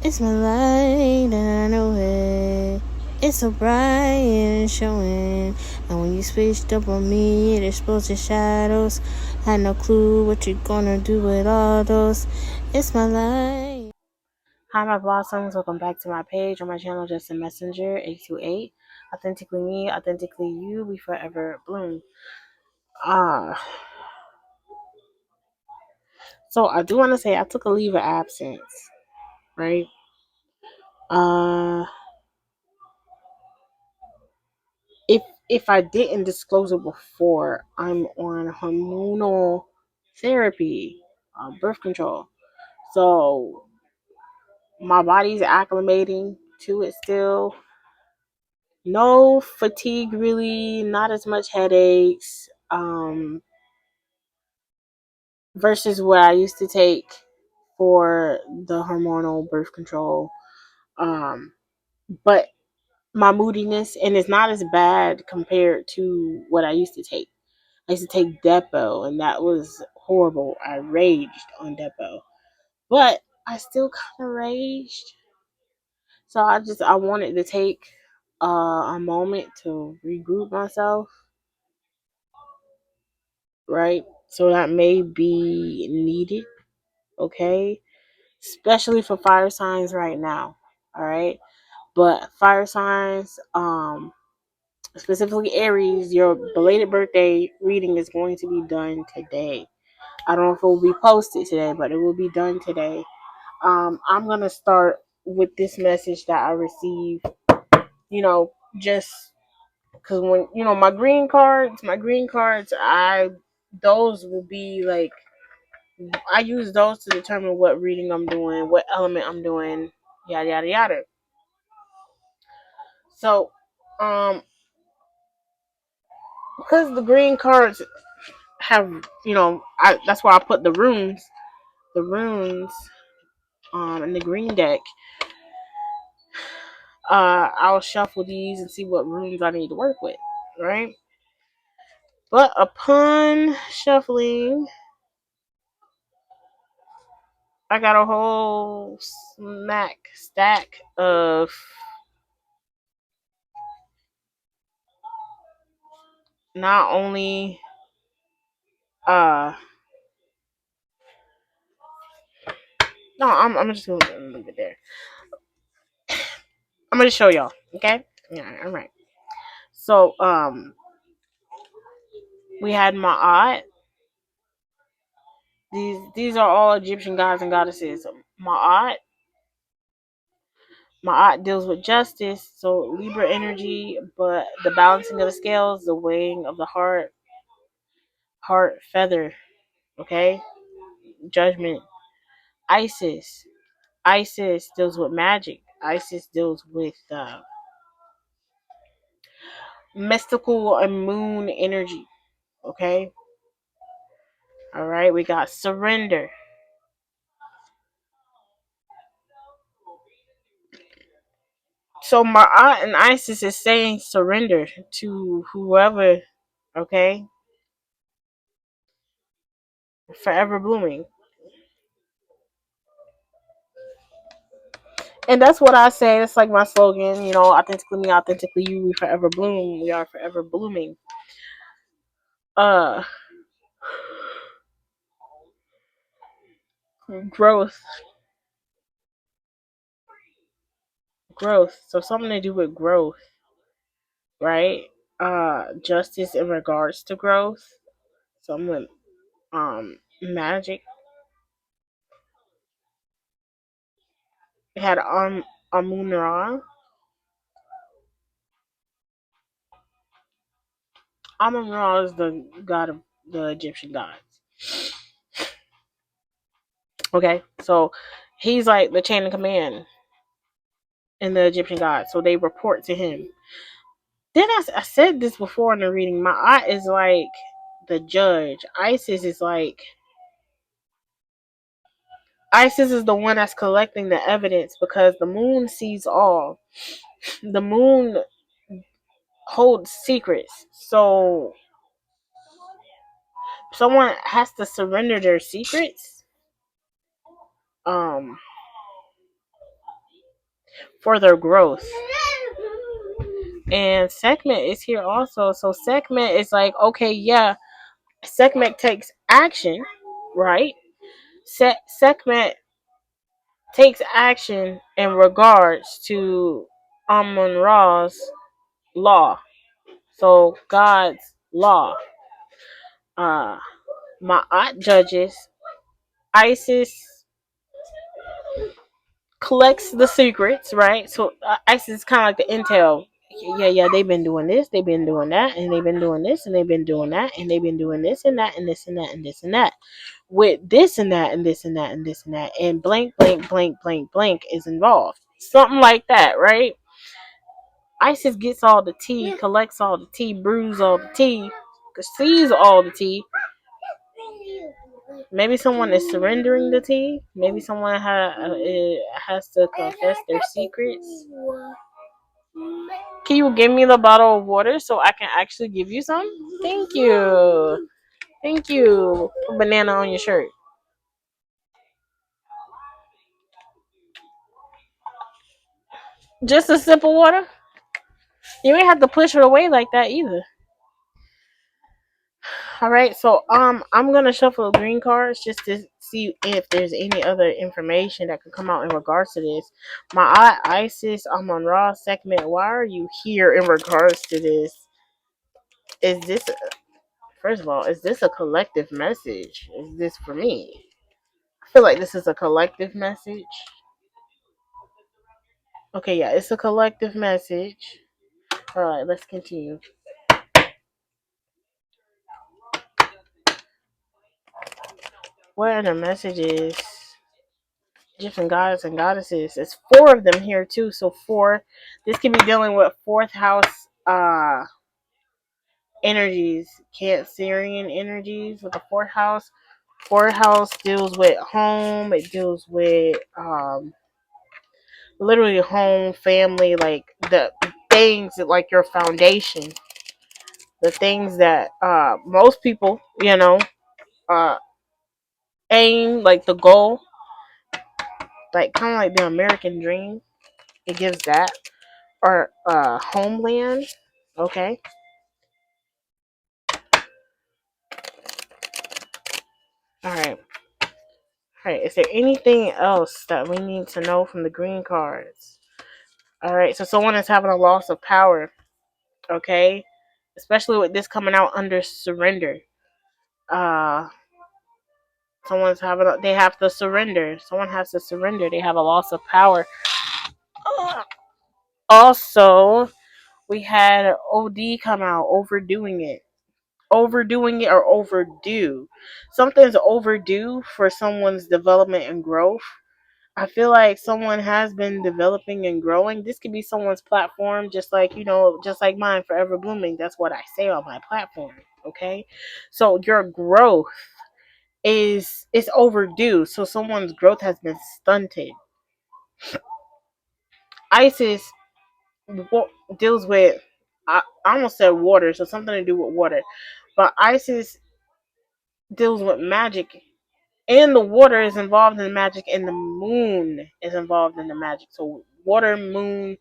It's my light and I know it. It's so bright and showing. And when you switched up on me, it exposed your shadows. Had no clue what you're gonna do with all those. It's my light. Hi, my blossoms. Welcome back to my page on my channel, Just a Messenger 828. Authentically me, authentically you. We forever bloom. Ah, so I do want to say I took a leave of absence, right? Uh, if I didn't disclose it before, I'm on hormonal therapy, birth control. So my body's acclimating to it still. No fatigue really, not as much headaches. Versus what I used to take for the hormonal birth control. Um, but my moodiness, and it's not as bad compared to what I used to take. I used to take Depo, and that was horrible. I raged on Depo, but I still kind of raged. So I wanted to take a moment to regroup myself, right? So that may be needed, okay? Especially for fire signs right now, all right? But fire signs, specifically Aries, your belated birthday reading is going to be done today. I don't know if it will be posted today, but it will be done today. I'm going to start with this message that I received, just because when, my green cards, those will be like, I use those to determine what reading I'm doing, what element I'm doing, yada, yada, yada. So, because the green cards have, that's why I put the runes, in the green deck. I'll shuffle these and see what runes I need to work with, right? But upon shuffling, I got a whole stack of not only uh no, I'm just gonna leave it there. I'm gonna show y'all, okay? Yeah, all right. So we had Ma'at. These are all Egyptian gods and goddesses. Ma'at Ma'at deals with justice, so Libra energy, but the balancing of the scales, the weighing of the heart feather, okay? Judgment. Isis. Isis deals with magic. Isis deals with mystical and moon energy, okay? All right, we got surrender. So Ma'at and Isis is saying surrender to whoever, okay? Forever blooming. And that's what I say. It's like my slogan, authentically me, authentically you, we forever bloom. We are forever blooming. Uh growth. Growth. So something to do with growth, right? Justice in regards to growth. Something with magic. It had Amun Ra. Amun Ra is the god of the Egyptian gods. Okay, so he's like the chain of command in the Egyptian gods. So they report to him. Then I said this before in the reading. My eye is like the judge. Isis is the one that's collecting the evidence because the moon sees all. The moon holds secrets. So someone has to surrender their secrets. Um for their growth. And segment is here also. So segment is like, okay, yeah, segment takes action, right? Segment takes action in regards to Amun Ra's law. So God's law. Uh Ma'at judges. Isis collects the secrets, right? So ISIS is kind of like the intel. Yeah, they've been doing this, they've been doing that, and they've been doing this, and they've been doing that, and they've been doing this and that, and this and that, and this and that, with this and that, and this and that, and this and that, and blank, blank, blank, blank, blank is involved. Something like that, right? ISIS gets all the tea, collects all the tea, brews all the tea, sees all the tea. Maybe someone is surrendering the tea. Maybe someone has to confess their secrets. Can you give me the bottle of water so I can actually give you some? Thank you. Thank you. Put banana on your shirt. Just a sip of water? You ain't have to push her away like that either. All right, so I'm gonna shuffle green cards just to see if there's any other information that could come out in regards to this. My eye, Isis, I'm on Raw segment. Why are you here in regards to this? Is this first of all? Is this a collective message? Is this for me? I feel like this is a collective message. Okay, yeah, it's a collective message. All right, let's continue. What are the messages? Different gods and goddesses. It's four of them here too. So four. This could be dealing with fourth house energies, Cancerian energies with the fourth house. Fourth house deals with home. It deals with literally home, family, like the things that like your foundation. The things that most people, uh aim, like the goal, like kind of like the American dream. It gives that. Or homeland. Okay. All right. All right. Is there anything else that we need to know from the green cards? All right. So someone is having a loss of power. Okay. Especially with this coming out under surrender. Uh, they have to surrender. Someone has to surrender. They have a loss of power. Also, we had OD come out, overdoing it. Overdoing it or overdue. Something's overdue for someone's development and growth. I feel like someone has been developing and growing. This could be someone's platform, just like, just like mine, Forever Blooming. That's what I say on my platform. Okay. So your growth is overdue. So someone's growth has been stunted. Isis deals with, I almost said water, so something to do with water. But Isis deals with magic, and the water is involved in the magic, and the moon is involved in the magic. So water, moon,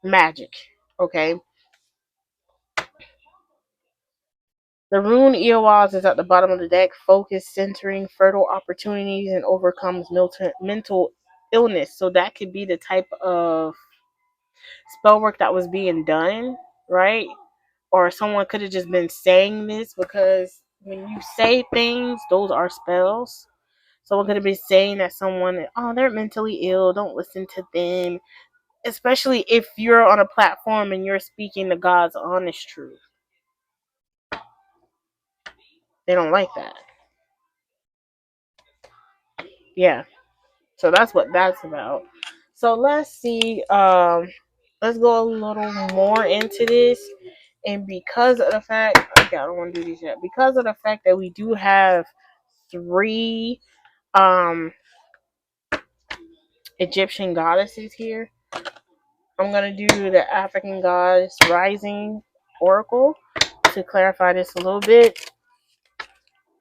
magic. Okay. The rune Eowaz is at the bottom of the deck. Focus, centering, fertile opportunities, and overcomes mental illness. So that could be the type of spell work that was being done, right? Or someone could have just been saying this, because when you say things, those are spells. Someone could have been saying that someone, oh, they're mentally ill, don't listen to them. Especially if you're on a platform and you're speaking the God's honest truth. They don't like that. Yeah. So that's what that's about. So let's see. Let's go a little more into this. And because of the fact, okay, I don't want to do these yet. Because of the fact that we do have three Egyptian goddesses here, I'm gonna do the African goddess rising oracle to clarify this a little bit,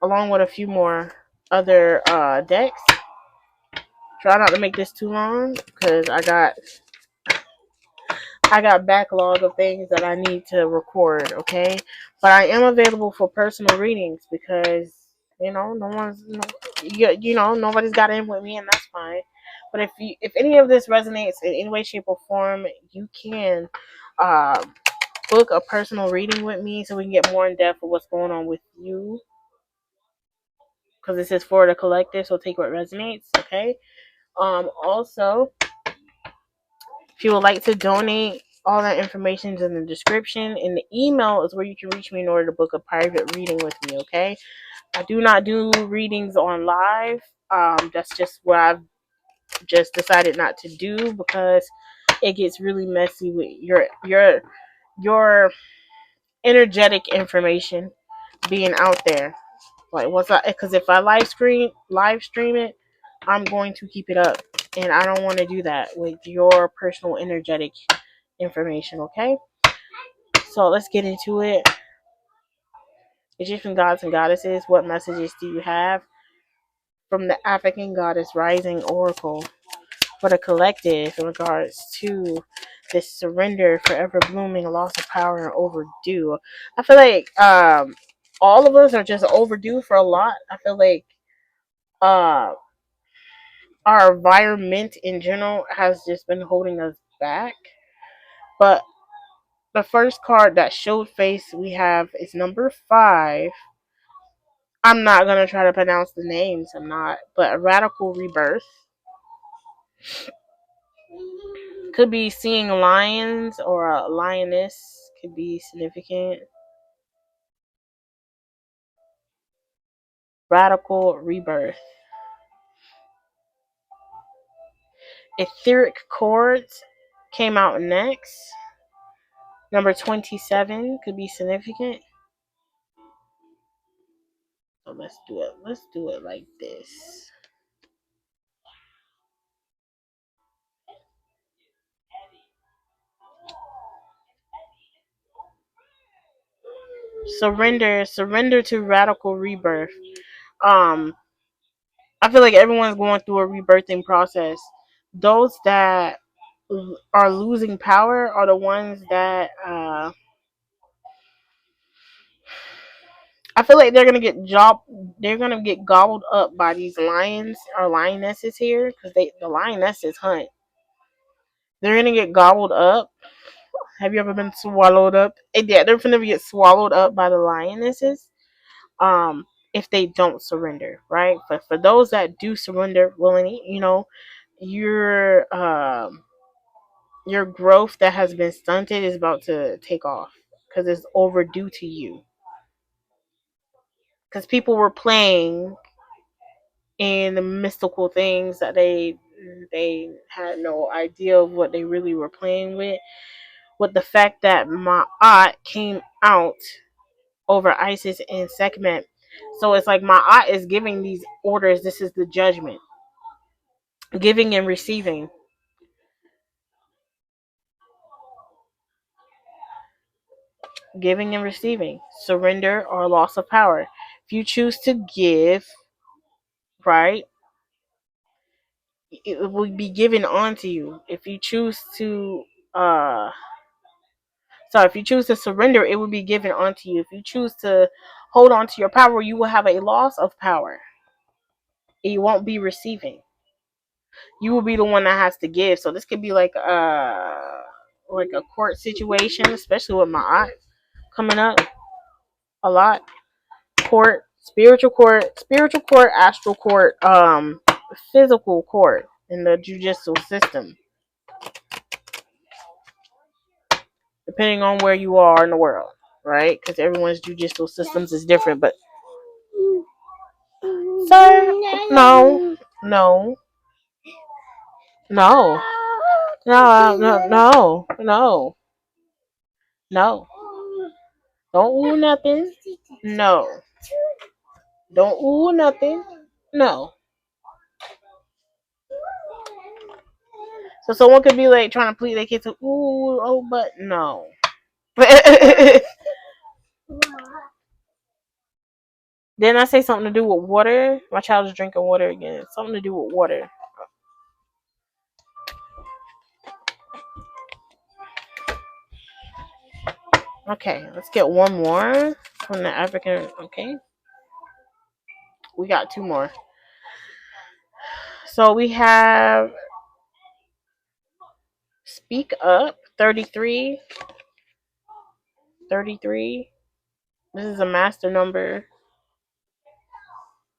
along with a few more other decks. Try not to make this too long because I got I got backlog of things that I need to record, okay? But I am available for personal readings because, no one's, nobody's got in with me, and that's fine. But if any of this resonates in any way, shape, or form, you can uh, book a personal reading with me so we can get more in depth of what's going on with you. Because this is for the collective, so take what resonates, okay? Also, if you would like to donate, all that information is in the description. And the email is where you can reach me in order to book a private reading with me, okay? I do not do readings on live. That's just what I've just decided not to do because it gets really messy with your energetic information being out there. Like because if I live stream it, I'm going to keep it up, and I don't want to do that with your personal energetic information. Okay, so let's get into it. Egyptian gods and goddesses, what messages do you have from the African Goddess Rising Oracle for the collective in regards to this surrender, forever blooming, loss of power, and overdue? I feel like all of us are just overdue for a lot. I feel like uh, our environment in general has just been holding us back. But the first card that showed face we have is number 5. I'm not gonna try to pronounce the names. I'm not, but a radical rebirth could be seeing lions or a lioness could be significant. Radical rebirth. Etheric chords came out next. Number 27 could be significant. So let's do it. Let's do it like this. Surrender to radical rebirth. Um, I feel like everyone's going through a rebirthing process. Those that are losing power are the ones that I feel like they're gonna get gobbled up by these lions or lionesses here because the lionesses hunt. They're gonna get gobbled up. Have you ever been swallowed up? Yeah, they're gonna get swallowed up by the lionesses. If they don't surrender, right? But for those that do surrender willingly, your your growth that has been stunted is about to take off because it's overdue to you. Because people were playing in the mystical things that they had no idea of what they really were playing with. With the fact that Ma'at came out over Isis and Sekhmet. So it's like Ma'at is giving these orders. This is the judgment. Giving and receiving. Giving and receiving. Surrender or loss of power. If you choose to give, right, it will be given onto you. If you choose to if you choose to surrender, it will be given onto you. If you choose to hold on to your power, you will have a loss of power. You won't be receiving. You will be the one that has to give. So this could be like a court situation, especially with my eye coming up a lot. Spiritual court, astral court, physical court in the judicial system, depending on where you are in the world, right? Because everyone's judicial systems is different. But sir, no, no, no, no. Don't ooh nothing. No. Don't ooh nothing. No. So someone could be like trying to plead their kids to ooh, oh, but no. Didn't I say something to do with water? My child is drinking water again. Something to do with water. Okay, let's get one more from the African. Okay, we got two more. So we have Speak Up 33. 33. This is a master number.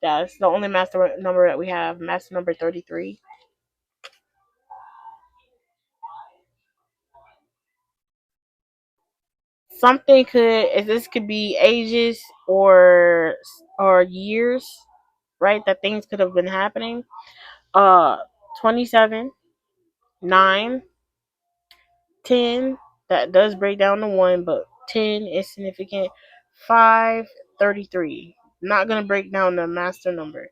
Yeah, it's the only master number that we have. Master number 33. Something could, this could be ages or years, right? That things could have been happening. Uh, 27, 9, 10. That does break down to 1, but 10 is significant. 5, 33. Not gonna break down the master number.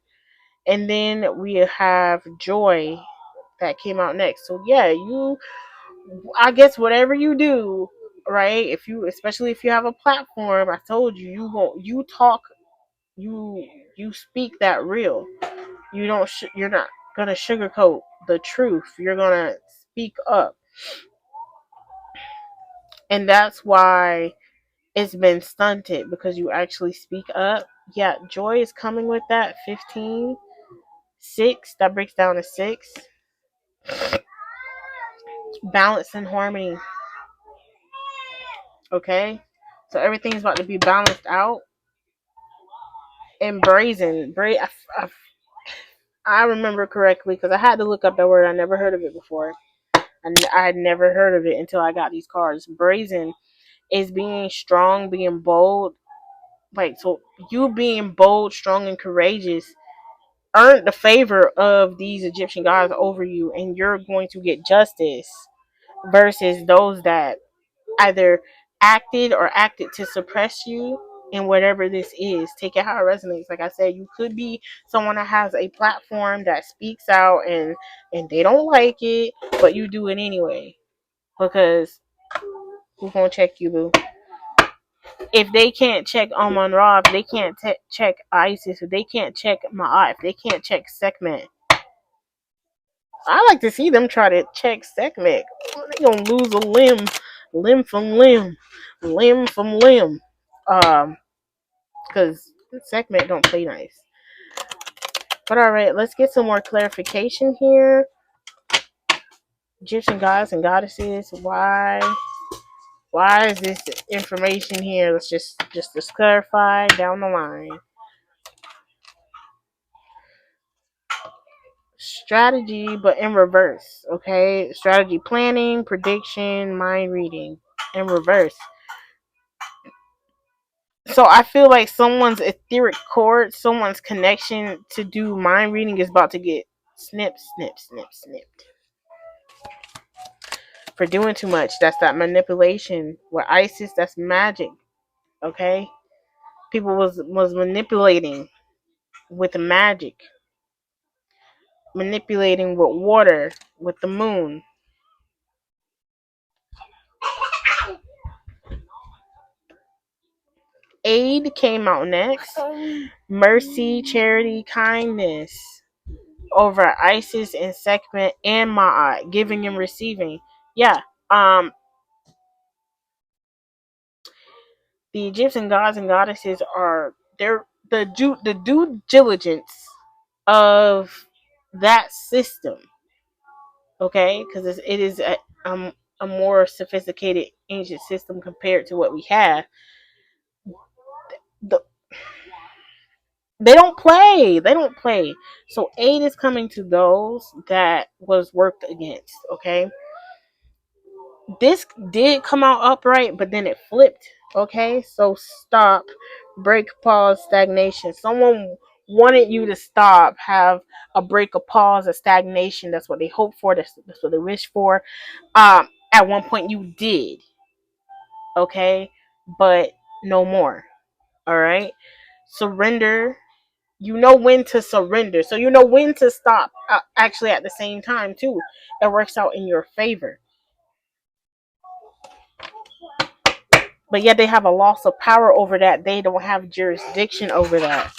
And then we have Joy that came out next. So yeah, I guess whatever you do, right? If you, especially if you have a platform, I told you, you talk, you you speak that real. You're not gonna sugarcoat the truth. You're gonna speak up, and that's why it's been stunted, because you actually speak up. Yeah, Joy is coming with that 15, 6. That breaks down to 6. Balance and harmony. Okay, so everything's about to be balanced out. And brazen, I remember correctly because I had to look up that word. I never heard of it before, and I had never heard of it until I got these cards. Brazen is being strong, being bold. Like, so you being bold, strong, and courageous earned the favor of these Egyptian gods over you, and you're going to get justice versus those that either acted to suppress you. And whatever this is, take it how it resonates. Like I said, you could be someone that has a platform that speaks out, and they don't like it, but you do it anyway, because who's gonna check you, boo? If they can't check Amon Ra, if they can't check Isis, if they can't check Ma'at, if they can't check Sekhmet, I like to see them try to check Sekhmet. They gonna lose a limb from limb, limb from limb. Because Sekhmet don't play nice. But alright, let's get some more clarification here. Egyptian gods and goddesses. Why is this information here? Let's just clarify down the line. Strategy, but in reverse. Okay, strategy, planning, prediction, mind reading in reverse. So I feel like someone's etheric cord, someone's connection to do mind reading is about to get snipped, snipped. For doing too much. That's that manipulation. With Isis, that's magic. Okay? People was manipulating with magic. Manipulating with water, with the moon. Aid came out next. Mercy, charity, kindness over Isis and Sekhmet and Ma'at, giving and receiving. Yeah. The Egyptian gods and goddesses are the due diligence of that system. Okay, because it is a more sophisticated ancient system compared to what we have. The, they don't play. They don't play. So aid is coming to those that was worked against. Okay, this did come out upright, but then it flipped. Okay, so stop, break, pause, stagnation. Someone wanted you to stop, have a break, a pause, a stagnation. That's what they hoped for. That's what they wished for. At one point you did. Okay, but no more. All right, surrender. You know when to surrender, so you know when to stop. Actually, at the same time too, it works out in your favor. But yet they have a loss of power over that. They don't have jurisdiction over that.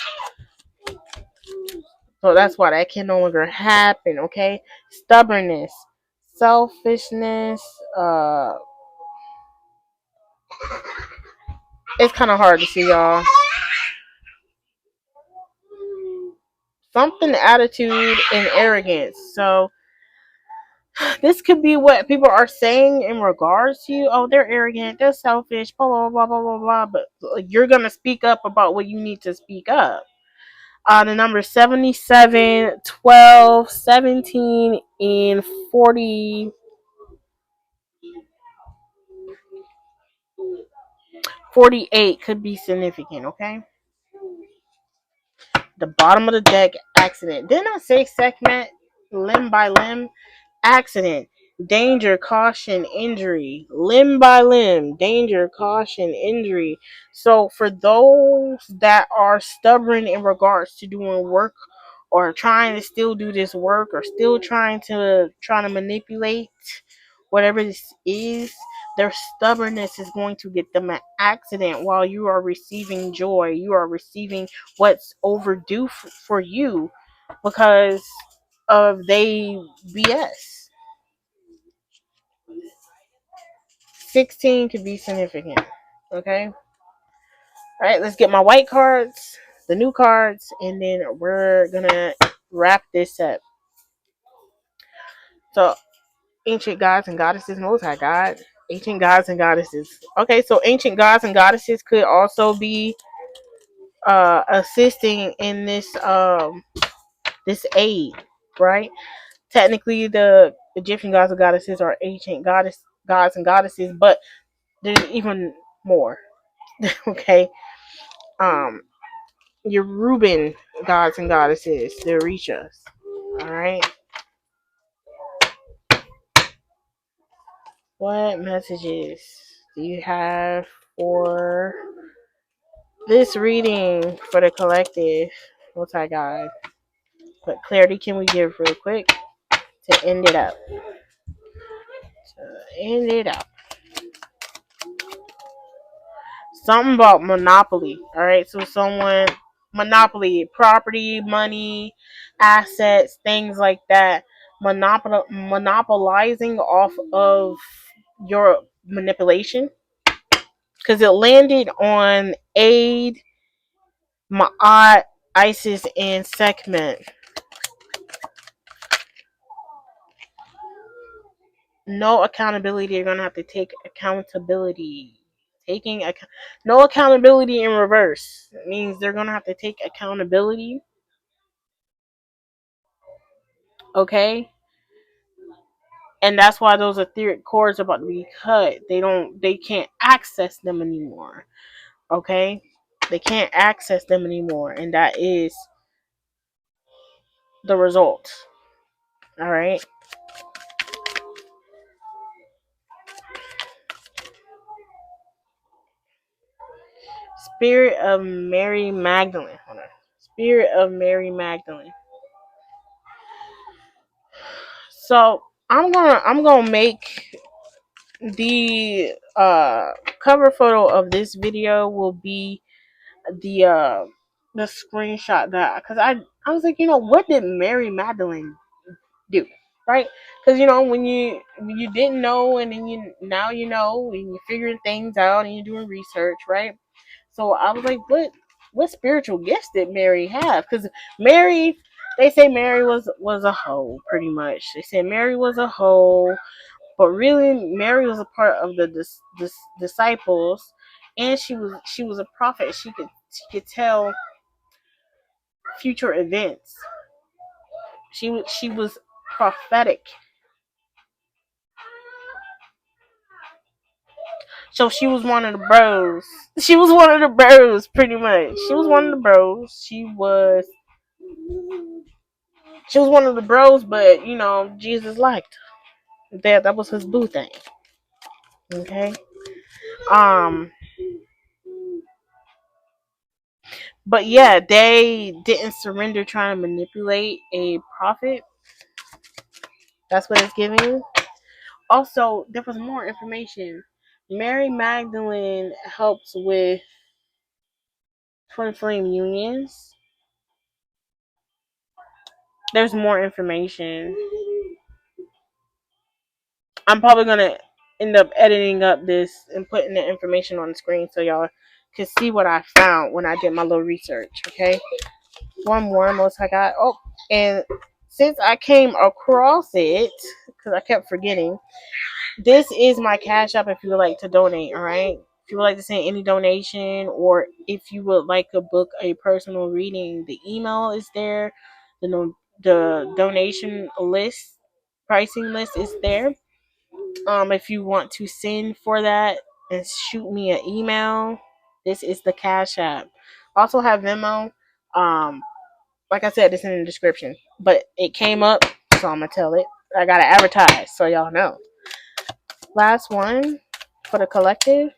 So that's why that can no longer happen, okay? Stubbornness, selfishness, It's kind of hard to see, y'all. Something, attitude, and arrogance. So this could be what people are saying in regards to you. Oh, they're arrogant, they're selfish, blah, blah, blah, blah, blah, blah. But you're going to speak up about what you need to speak up. The number 77, 12, 17, and 40, 48 could be significant, okay? The bottom of the deck, accident. Didn't I say segment limb by limb? Accident, danger, caution, injury, limb by limb, danger, caution, injury. So for those that are stubborn in regards to doing work or trying to still do this work or still trying to manipulate whatever this is, their stubbornness is going to get them an accident while you are receiving joy. You are receiving what's overdue for you because of they BS. 16 could be significant. Okay? Alright, let's get my white cards, the new cards, and then we're gonna wrap this up. So, ancient gods and goddesses, Most High God, ancient gods and goddesses. Okay, so ancient gods and goddesses could also be assisting in this aid, right? Technically, the Egyptian gods and goddesses are ancient gods and goddesses, but there's even more. Okay, um, your Reuben gods and goddesses, they'll reach us. All right. What messages do you have for this reading for the collective? Multi God. What clarity can we give real quick to end it up? To end it up. Something about monopoly. All right. So someone monopoly, property, money, assets, things like that. Monopolizing off of your manipulation because it landed on aid, Ma'at, ISIS, and Sekhmet. No accountability. You're gonna have to take accountability. No accountability in reverse. It means they're gonna have to take accountability. Okay, and that's why those etheric cords are about to be cut. They can't access them anymore. Okay, they can't access them anymore, and that is the result. All right. Spirit of Mary Magdalene. Hold on. Spirit of Mary Magdalene. So I'm gonna make the cover photo of this video will be the uh the screenshot that because I was like, what did Mary Magdalene do, right? Because when you didn't know and then now you know and you're figuring things out and you're doing research, right? So I was like, what spiritual gifts did Mary have? Because Mary, they say Mary was a hoe, pretty much. They say Mary was a hoe, but really Mary was a part of the disciples, and she was a prophet. She could tell future events. She was prophetic. So she was one of the bros. She was one of the bros, pretty much. She was one of the bros. She was one of the bros, but Jesus liked her. That was his boo thing. Okay. Um. But yeah, they didn't surrender trying to manipulate a prophet. That's what it's giving. Also, there was more information. Mary Magdalene helps with twin flame unions. There's more information. I'm probably gonna end up editing up this and putting the information on the screen so y'all could see what I found when I did my little research. Okay, one more, most I got. Oh, and since I came across it, because I kept forgetting, this is my Cash App if you would like to donate. All right. If you would like to send any donation, or if you would like to book a personal reading, the email is there. The donation list, pricing list is there. If you want to send for that and shoot me an email, this is the Cash App. Also have Venmo. Um, like I said, it's in the description, but it came up, so I'm gonna tell it. I gotta advertise so y'all know. Last one for the collective.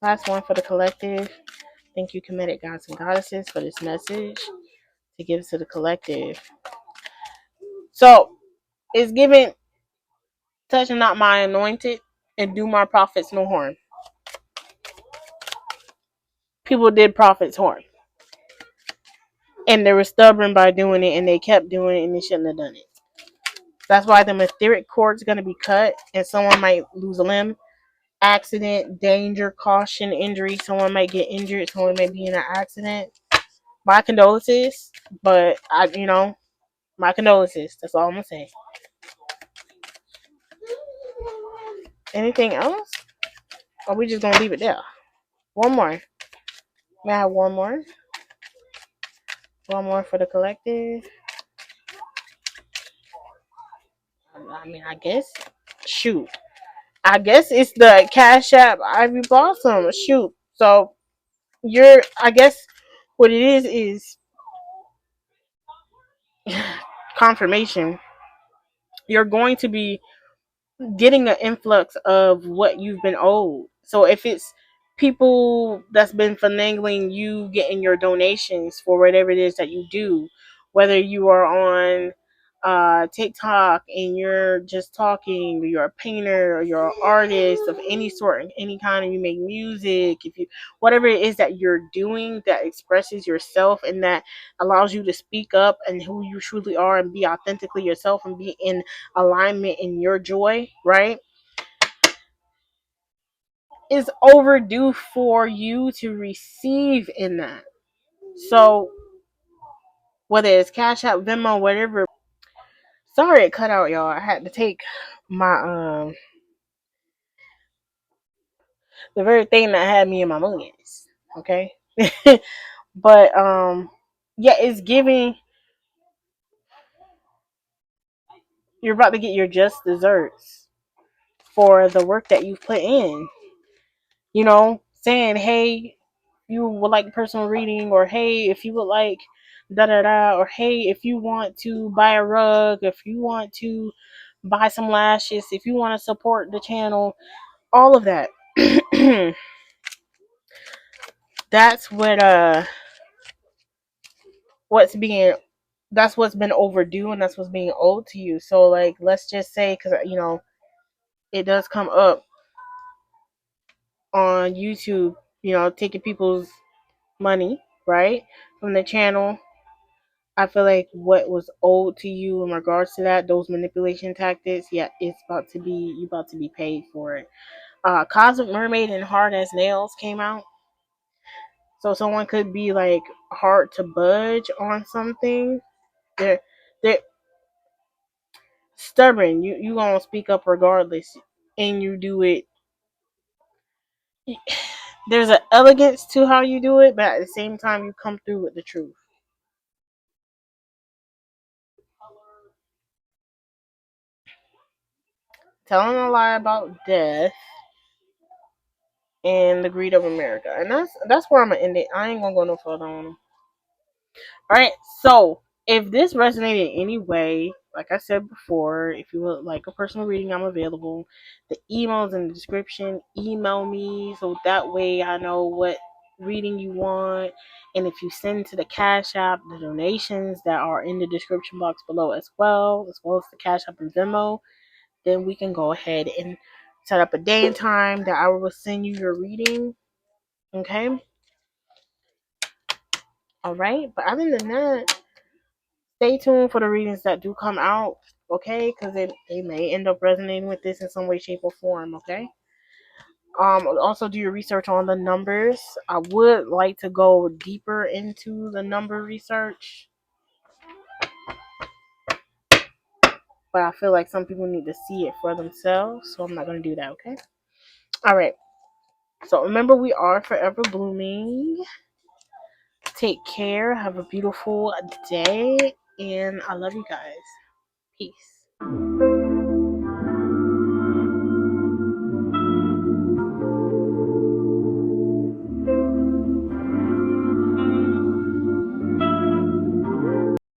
Last one for the collective. Thank you, committed gods and goddesses, for this message to give to the collective. So it's given, touch not my anointed, and do my prophets no harm. People did prophets harm, and they were stubborn by doing it, and they kept doing it, and they shouldn't have done it. That's why the etheric cord's gonna be cut, and someone might lose a limb. Accident, danger, caution, injury. Someone might get injured. Someone may be in an accident. My condolences, but my condolences. That's all I'm gonna say. Anything else? Or we just gonna leave it there? One more. May I have one more? One more for the collective. I mean, I guess. Shoot. I guess it's the Cash App Ivyblossum. Shoot. So I guess what it is confirmation. You're going to be getting an influx of what you've been owed. So if it's people that's been finagling you getting your donations for whatever it is that you do, whether you are on TikTok and you're just talking, or you're a painter, or you're an artist of any sort, any kind, and you make music, if you whatever it is that you're doing that expresses yourself and that allows you to speak up and who you truly are and be authentically yourself and be in alignment in your joy, right? Is overdue for you to receive in that. So whether it's Cash App, Venmo, whatever. Sorry it cut out, y'all. I had to take my the very thing that had me in my moods. Okay. But yeah, it's giving, you're about to get your just desserts for the work that you've put in. Saying, hey, you would like a personal reading, or hey, if you would like da da da, or hey, if you want to buy a rug, if you want to buy some lashes, if you want to support the channel, all of that. That's what's being that's what's been overdue, and that's what's being owed to you. So like, let's just say, because it does come up on YouTube, taking people's money, right, from the channel. I feel like what was owed to you in regards to that, those manipulation tactics, yeah, you about to be paid for it. Cosmic Mermaid and Hard as Nails came out. So someone could be like hard to budge on something. They're stubborn. You gonna speak up regardless, and you do it. There's an elegance to how you do it, but at the same time, you come through with the truth. Telling a lie about death and the greed of America, and that's where I'm gonna end it. I ain't gonna go no further on them. All right, so if this resonated in any way, like I said before, if you would like a personal reading, I'm available. The email's in the description. Email me so that way I know what reading you want. And if you send to the Cash App, the donations that are in the description box below as well as the Cash App and Venmo, then we can go ahead and set up a day and time that I will send you your reading. Okay? All right. But other than that, stay tuned for the readings that do come out, okay? Because they may end up resonating with this in some way, shape, or form, okay? Also do your research on the numbers. I would like to go deeper into the number research, but I feel like some people need to see it for themselves, so I'm not going to do that, okay? All right. So remember, we are forever blooming. Take care. Have a beautiful day, and I love you guys. Peace.